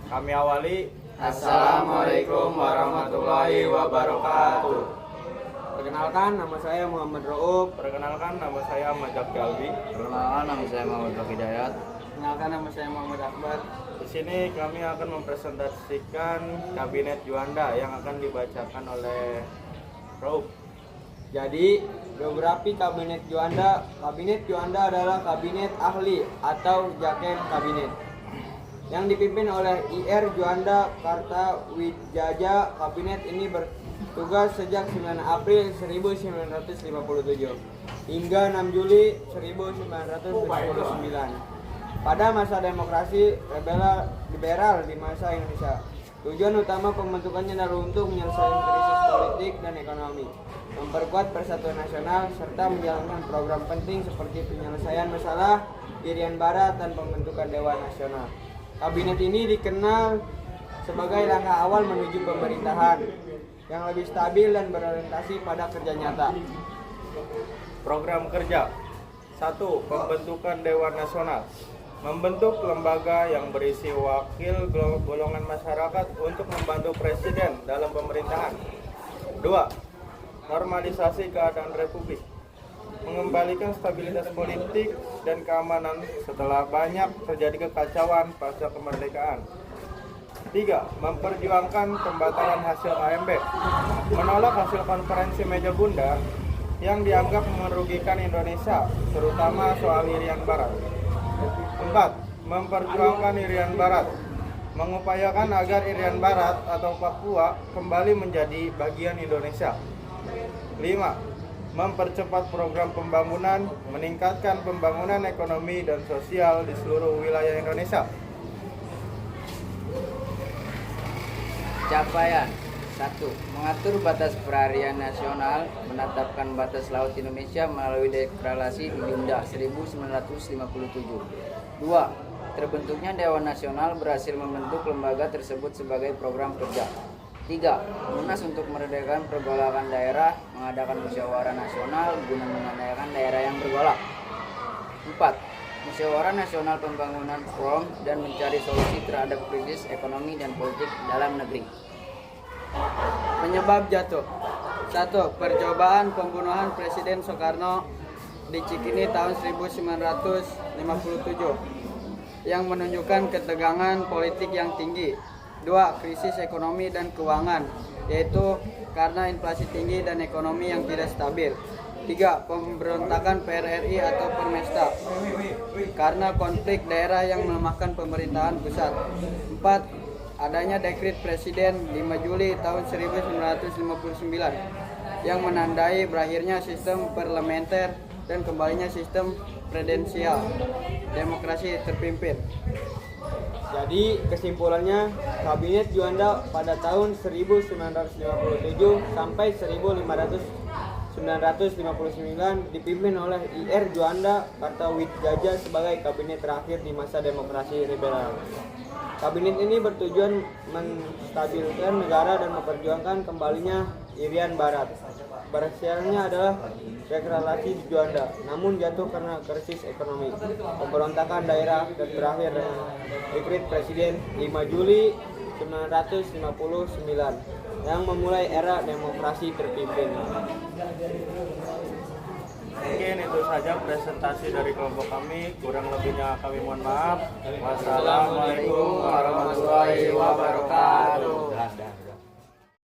Kami awali. Assalamualaikum warahmatullahi wabarakatuh. Perkenalkan, nama saya Muhammad Rauf. Perkenalkan, nama saya Ahmad Jalbi. Perkenalkan, nama saya Muhammad Hidayat. Perkenalkan, nama saya Muhammad Akbar. Di sini kami akan mempresentasikan Kabinet Juanda yang akan dibacakan oleh Rauf. Jadi, geografi Kabinet Juanda. Kabinet Juanda adalah kabinet ahli atau Jaken Kabinet yang dipimpin oleh IR Juanda Kartawijaya. Kabinet ini bertugas sejak 9 April 1957 hingga 6 Juli 1979 pada masa demokrasi liberal di masa Indonesia. Tujuan utama pembentukannya adalah untuk menyelesaikan krisis politik dan ekonomi, memperkuat persatuan nasional, serta menjalankan program penting seperti penyelesaian masalah Irian Barat dan pembentukan Dewan Nasional. Kabinet ini dikenal sebagai langkah awal menuju pemerintahan yang lebih stabil dan berorientasi pada kerja nyata. Program kerja 1. Pembentukan Dewan Nasional. Membentuk lembaga yang berisi wakil golongan masyarakat untuk membantu presiden dalam pemerintahan. 2. Normalisasi keadaan republik. Mengembalikan stabilitas politik dan keamanan setelah banyak terjadi kekacauan pasca kemerdekaan. 3. Memperjuangkan pembatalan hasil AMB. Menolak hasil konferensi meja bundar yang dianggap merugikan Indonesia, terutama soal Irian Barat. 4. Memperjuangkan Irian Barat. Mengupayakan agar Irian Barat atau Papua kembali menjadi bagian Indonesia. 5. Mempercepat program pembangunan, meningkatkan pembangunan ekonomi dan sosial di seluruh wilayah Indonesia. Capaian 1. Mengatur batas perairan nasional, menetapkan batas laut Indonesia melalui deklarasi di Bunda 1957. 2. Terbentuknya Dewan Nasional berhasil membentuk lembaga tersebut sebagai program kerja. 3. Munas untuk meredakan pergolakan daerah, mengadakan musyawarah nasional guna menandakan daerah yang bergolak. 4. Musyawarah Nasional Pembangunan Forum dan mencari solusi terhadap krisis ekonomi dan politik dalam negeri. Penyebab jatuh. 1. Percobaan pembunuhan Presiden Soekarno di Cikini tahun 1957 yang menunjukkan ketegangan politik yang tinggi. 2. Krisis ekonomi dan keuangan, yaitu karena inflasi tinggi dan ekonomi yang tidak stabil. 3. Pemberontakan PRRI atau Permesta karena konflik daerah yang melemahkan pemerintahan pusat. 4. Adanya dekret Presiden 5 Juli tahun 1959 yang menandai berakhirnya sistem parlementer dan kembalinya sistem presidensial, demokrasi terpimpin. Jadi kesimpulannya, Kabinet Juanda pada tahun 1957 sampai 1959 dipimpin oleh IR Juanda Kartawijaya sebagai kabinet terakhir di masa demokrasi liberal. Kabinet ini bertujuan menstabilkan negara dan memperjuangkan kembalinya Irian Barat. Berhasilnya adalah deklarasi di Juanda, namun jatuh karena krisis ekonomi, pemberontakan daerah, dan berakhir dengan dekret Presiden 5 Juli 1959 yang memulai era demokrasi terpimpin. Mungkin itu saja presentasi dari kelompok kami. Kurang lebihnya kami mohon maaf. Wassalamualaikum warahmatullahi wabarakatuh.